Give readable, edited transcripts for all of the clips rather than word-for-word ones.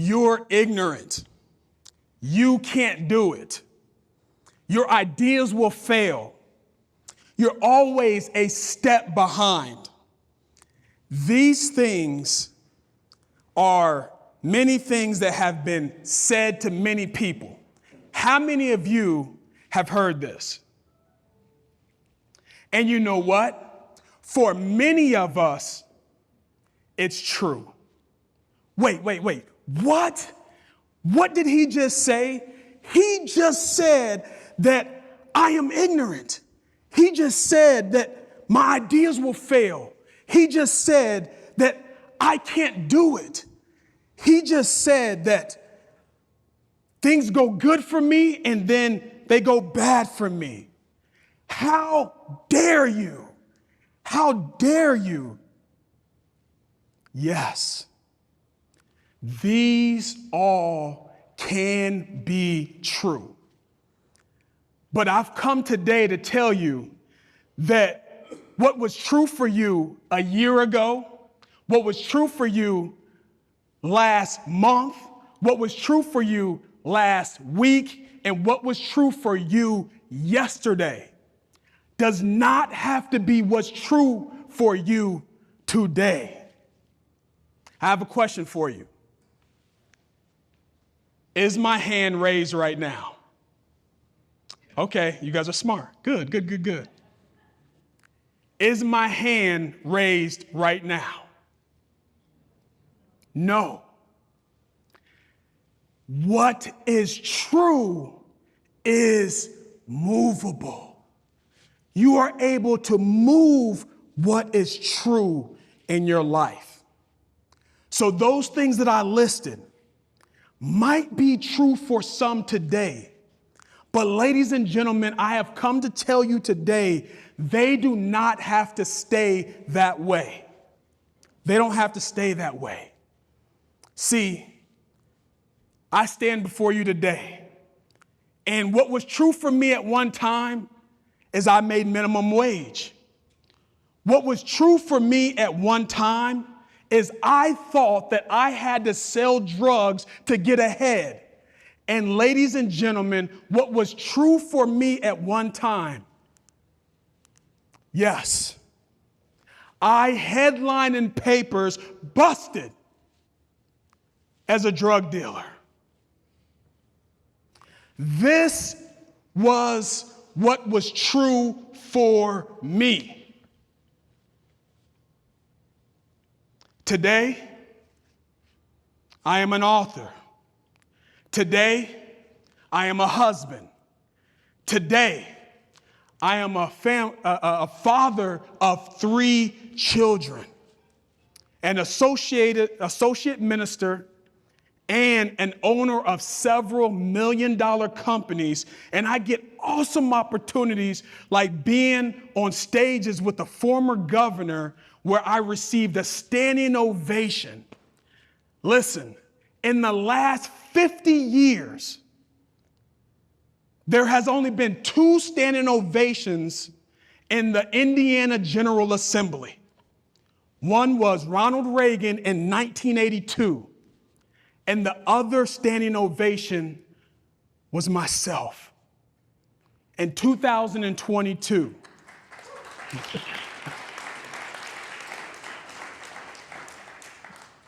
You're ignorant. You can't do it. Your ideas will fail. You're always a step behind. These things are many things that have been said to many people. How many of you have heard this? And you know what? For many of us, it's true. Wait. What? What did he just say? He just said that I am ignorant. He just said that my ideas will fail. He just said that I can't do it. He just said that things go good for me and then they go bad for me. How dare you? How dare you? Yes, these all can be true. But I've come today to tell you that what was true for you a year ago, what was true for you last month, what was true for you last week, and what was true for you yesterday does not have to be what's true for you today. I have a question for you. Is my hand raised right now? Okay, you guys are smart. Good. Is my hand raised right now? No. What is true is movable. You are able to move what is true in your life. So those things that I listed might be true for some today. But ladies and gentlemen, I have come to tell you today, they do not have to stay that way. They don't have to stay that way. See, I stand before you today, and what was true for me at one time is I made minimum wage. What was true for me at one time is I thought that I had to sell drugs to get ahead. And ladies and gentlemen, what was true for me at one time, yes, I headlined in papers, busted as a drug dealer. This was what was true for me. Today, I am an author. Today, I am a husband. Today, I am a father of 3 children, an associate minister, and an owner of several million-dollar companies. And I get awesome opportunities like being on stages with the former governor where I received a standing ovation. Listen, in the last 50 years, there has only been 2 standing ovations in the Indiana General Assembly. One was Ronald Reagan in 1982, and the other standing ovation was myself in 2022.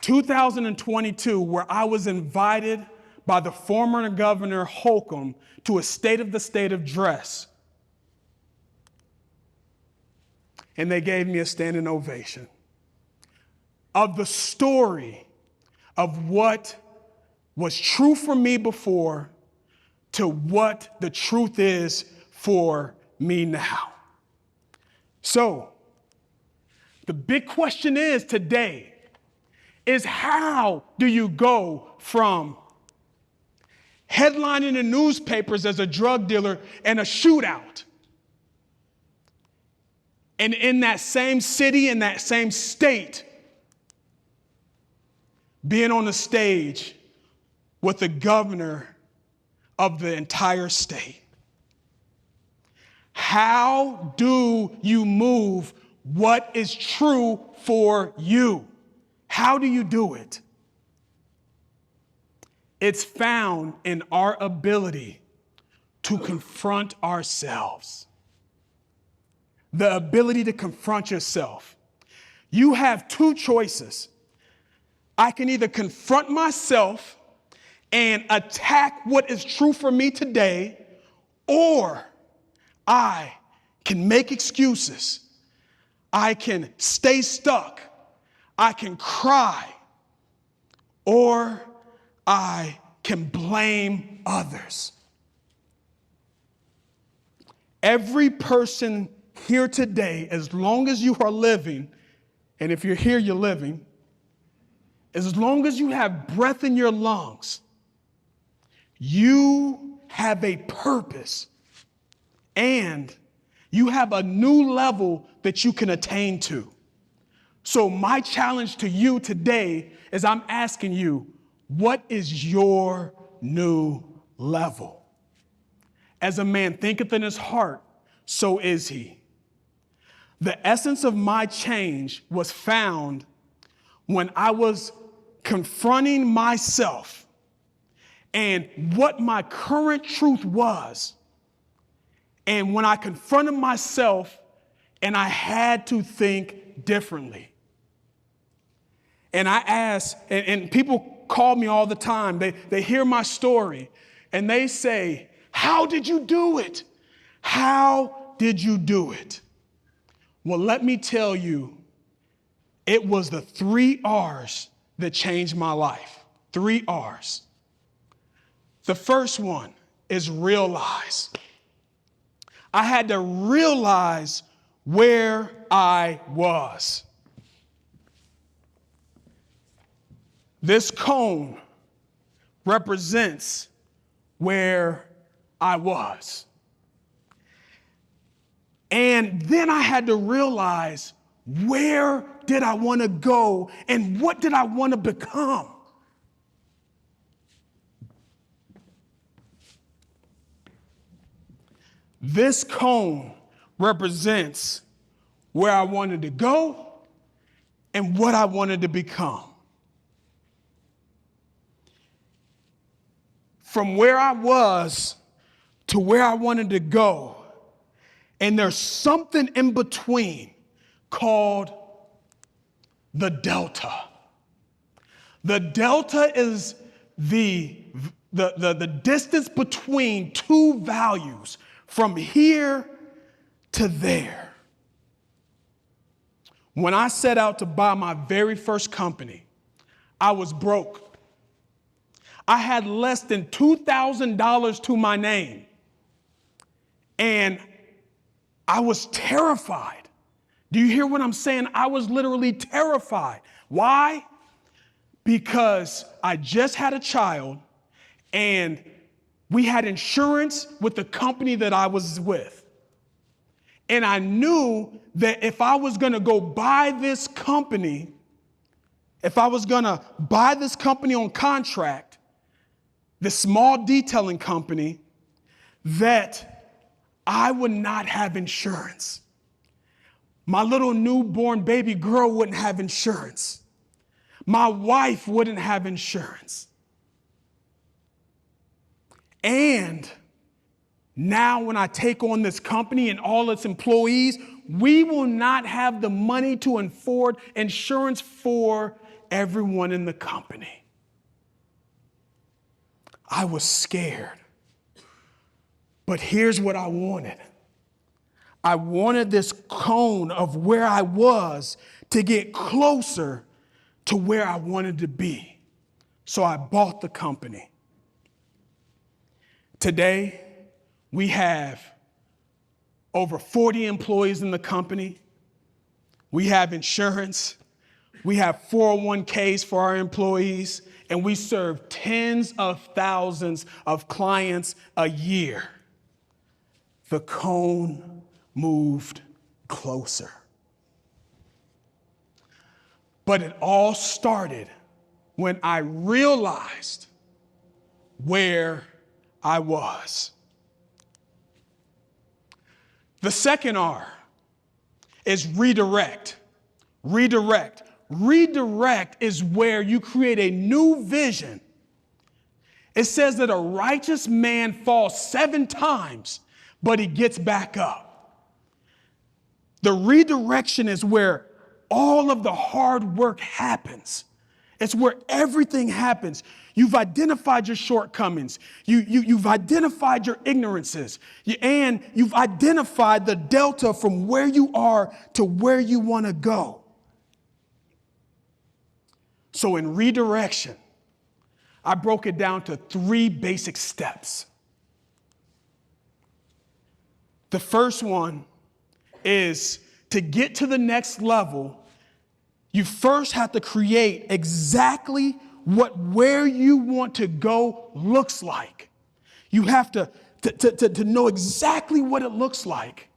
2022, where I was invited by the former Governor Holcomb to a State of the State address. And they gave me a standing ovation of the story of what was true for me before to what the truth is for me now. So, the big question is today is how do you go from headlining the newspapers as a drug dealer and a shootout, and in that same city, in that same state, being on the stage with the governor of the entire state? How do you move what is true for you? How do you do it? It's found in our ability to confront ourselves. The ability to confront yourself. You have two choices. I can either confront myself and attack what is true for me today, or I can make excuses. I can stay stuck. I can cry, or I can blame others. Every person here today, as long as you are living, and if you're here, you're living, as long as you have breath in your lungs, you have a purpose and you have a new level that you can attain to. So my challenge to you today is I'm asking you, what is your new level? As a man thinketh in his heart, so is he. The essence of my change was found when I was confronting myself and what my current truth was. And when I confronted myself and I had to think differently. And I asked, and people call me all the time. They hear my story and they say, how did you do it? How did you do it? Well, let me tell you, it was the 3 R's that changed my life. 3 R's. The first one is realize. I had to realize where I was. This cone represents where I was. And then I had to realize, where did I want to go and what did I want to become? This cone represents where I wanted to go and what I wanted to become. From where I was to where I wanted to go, and there's something in between called the delta. The delta is the distance between two values from here to there. When I set out to buy my very first company, I was broke. I had less than $2,000 to my name. And I was terrified. Do you hear what I'm saying? I was literally terrified. Why? Because I just had a child and we had insurance with the company that I was with. And I knew that if I was going to go buy this company, if I was going to buy this company on contract, the small detailing company, that I would not have insurance. My little newborn baby girl wouldn't have insurance. My wife wouldn't have insurance. And now when I take on this company and all its employees, we will not have the money to afford insurance for everyone in the company. I was scared. But here's what I wanted. I wanted this cone of where I was to get closer to where I wanted to be. So I bought the company. Today, we have over 40 employees in the company. We have insurance. We have 401ks for our employees. And we serve tens of thousands of clients a year. The cone moved closer. But it all started when I realized where I was. The second R is redirect. Redirect. Redirect is where you create a new vision It says that a righteous man falls 7 times, but he gets back up. The redirection is where all of the hard work happens. It's where everything happens. You've identified your shortcomings. You've identified your ignorances. And you've identified the delta from where you are to where you want to go. So in redirection, I broke it down to 3 basic steps. The first one is to get to the next level. You first have to create exactly where you want to go looks like. You have to know exactly what it looks like.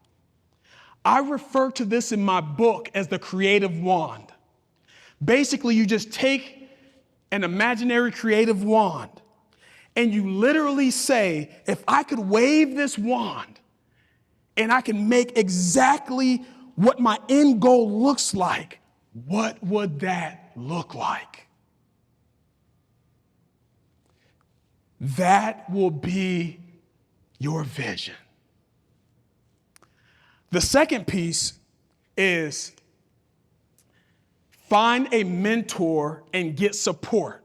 I refer to this in my book as the creative wand. Basically, you just take an imaginary creative wand and you literally say, if I could wave this wand and I can make exactly what my end goal looks like, what would that look like? That will be your vision. The second piece is find a mentor and get support.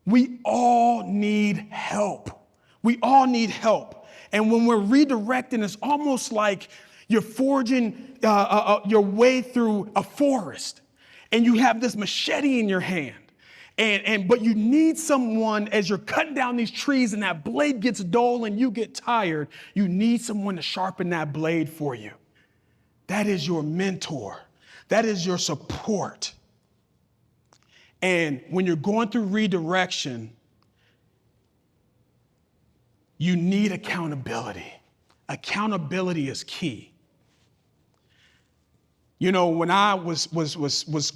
We all need help. We all need help. And when we're redirecting, it's almost like you're forging your way through a forest and you have this machete in your hand. But you need someone as you're cutting down these trees and that blade gets dull and you get tired, you need someone to sharpen that blade for you. That is your mentor. That is your support. And when you're going through redirection, you need accountability. Accountability is key. You know, when I was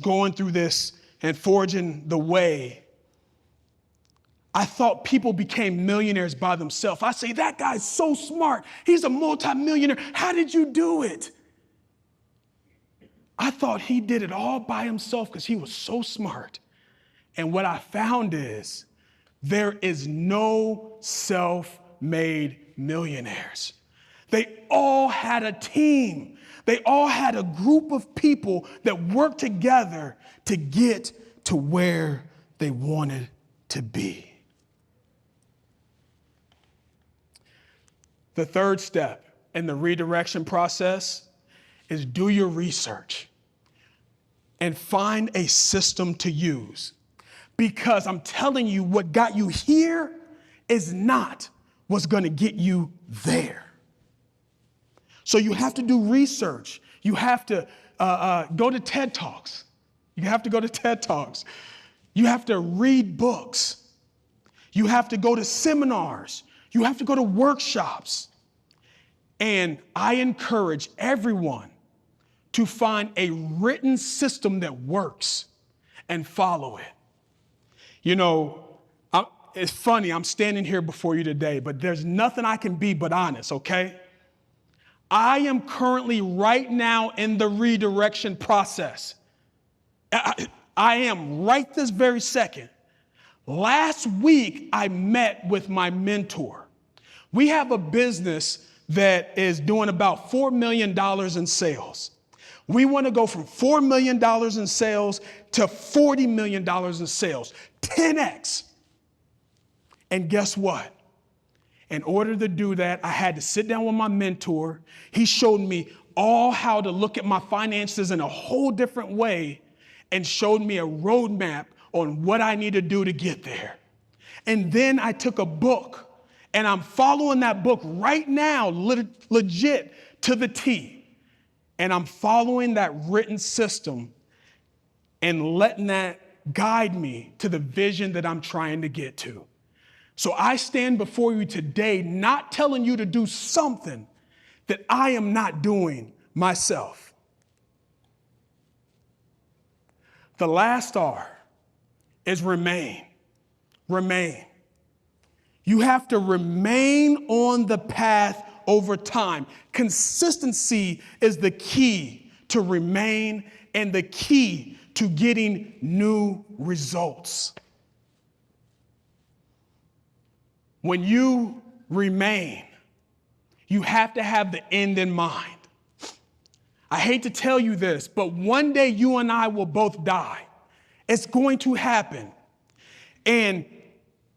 going through this and forging the way, I thought people became millionaires by themselves. I say, that guy's so smart. He's a multimillionaire. How did you do it? I thought he did it all by himself because he was so smart. And what I found is there is no self-made millionaires. They all had a team. They all had a group of people that worked together to get to where they wanted to be. The third step in the redirection process is do your research and find a system to use. Because I'm telling you, what got you here is not what's going to get you there. So you have to do research. You have to go to TED Talks. You have to go to TED Talks. You have to read books. You have to go to seminars. You have to go to workshops. And I encourage everyone to find a written system that works and follow it. You know, it's funny, I'm standing here before you today, but there's nothing I can be but honest, okay? I am currently right now in the redirection process. I am right this very second. Last week, I met with my mentor. We have a business that is doing about $4 million in sales. We want to go from $4 million in sales to $40 million in sales, 10x. And guess what? In order to do that, I had to sit down with my mentor. He showed me all how to look at my finances in a whole different way and showed me a roadmap on what I need to do to get there. And then I took a book and I'm following that book right now, legit to the T. And I'm following that written system and letting that guide me to the vision that I'm trying to get to. So I stand before you today not telling you to do something that I am not doing myself. The last R is remain. Remain. You have to remain on the path over time. Consistency is the key to remain and the key to getting new results. when you remain, you have to have the end in mind. I hate to tell you this, but one day you and I will both die. It's going to happen. And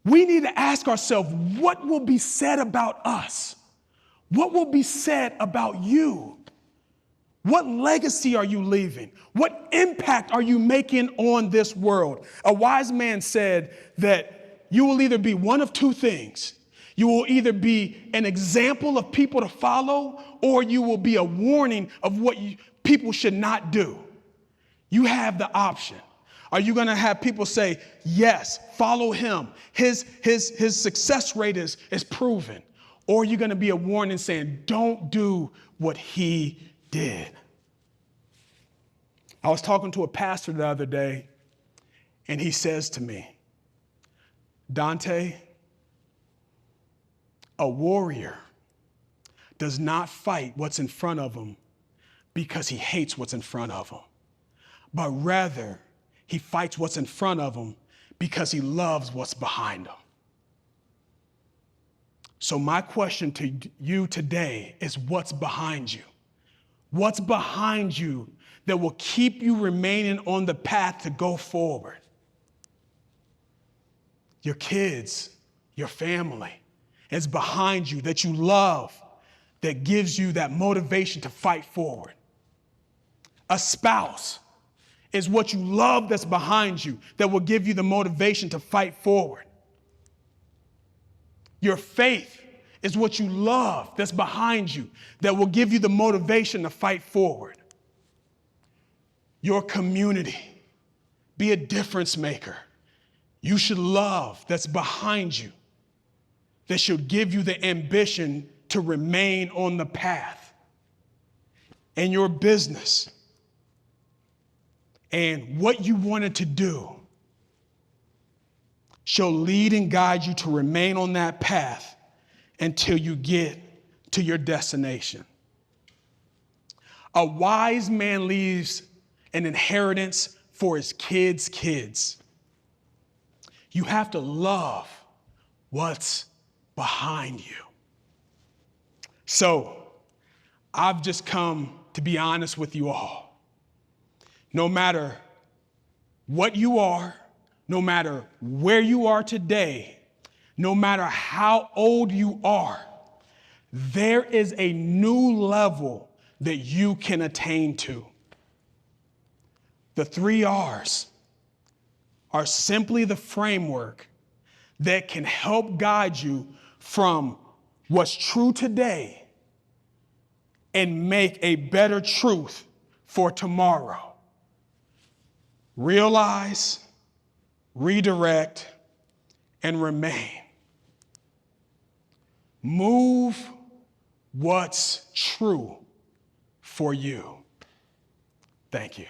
we need to ask ourselves, what will be said about us? What will be said about you? What legacy are you leaving? What impact are you making on this world? A wise man said that you will either be one of two things. You will either be an example of people to follow, or you will be a warning of what people should not do. You have the option. Are you going to have people say, yes, follow him. His success rate is proven. Or are you going to be a warning saying, don't do what he did? I was talking to a pastor the other day, and he says to me, Donte, a warrior does not fight what's in front of him because he hates what's in front of him, but rather he fights what's in front of him because he loves what's behind him. So my question to you today is, what's behind you? What's behind you that will keep you remaining on the path to go forward? Your kids, your family is behind you that you love, that gives you that motivation to fight forward. A spouse is what you love that's behind you that will give you the motivation to fight forward. Your faith is what you love that's behind you that will give you the motivation to fight forward. Your community, be a difference maker. You should love that's behind you that should give you the ambition to remain on the path. And your business and what you wanted to do shall lead and guide you to remain on that path until you get to your destination. A wise man leaves an inheritance for his kids' kids. You have to love what's behind you. So, I've just come to be honest with you all. No matter what you are, no matter where you are today, no matter how old you are, there is a new level that you can attain to. The 3 R's are simply the framework that can help guide you from what's true today and make a better truth for tomorrow. Realize, redirect, and remain. Move what's true for you. Thank you.